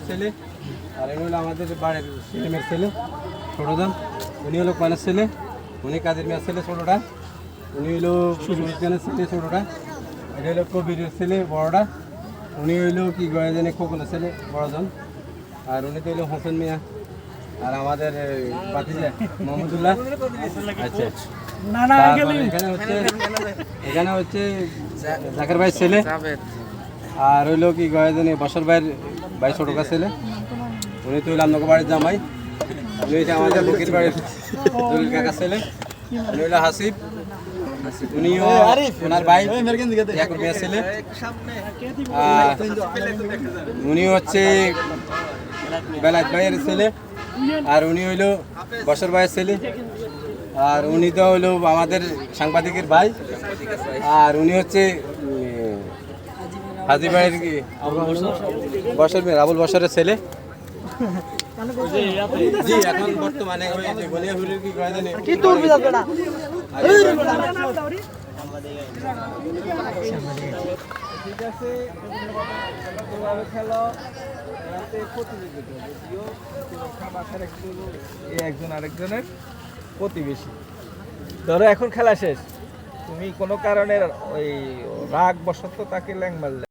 ছেলে, আর উনি হলো আমাদের বাড়ির সেলিমের ছেলে ছোটজন। উনি হলো কয়নার ছেলে, উনি কাদের মিয়ার ছেলে ছোটোটা, উনি হলো সুবিজ্ঞানের ছেলে ছোটোটা, এটা হলো কবিরের ছেলে বড়টা, উনি হইলো কি গয়াজানি খোকনের ছেলে বড়জন, আর উনি তো হইলো হোসেন মিয়া, আর আমাদের ভাতিজা মোহাম্মদুল্লাহ। আচ্ছা, এখানে হচ্ছে জাকের ভাইয়ের ছেলে, আর হইলো কি গয়াজানি বসর ভাইয়ের ভাই ছোটকা ছেলে, উনি তো হইলো আপনাকে বাড়ির জামাই, উনি হচ্ছে আমাদের লক্ষ্মীর বাড়ির দলিল কাকার ছেলে, উনি হইলো হাসিব, উনিও ওনার ভাই ইয়াকুব মিয়ার ছেলে, উনি হচ্ছে বেলায়েত ভাইয়ের ছেলে, আর উনি হইলো বসর ভাইয়ের ছেলে, আর উনি তো হইলো আমাদের সাংবাদিকের ভাই, আর উনি হচ্ছে হাজি ভাইয়ের কি বসর রাবুল বসরের ছেলে। জি এখন বর্তমানে গলিয়া হুলির কি কয় জানি কি তোর বিদাত না ঠিক আছে তোমরা খেলো রাতে প্রতিযোগিতা যদিও খাবার একটু একজন আরেকজনের প্রতিবেশী। ধরো এখন খেলা শেষ, তুমি কোনো কারণে ওই রাগ বশত তাকে ল্যাং মারলে,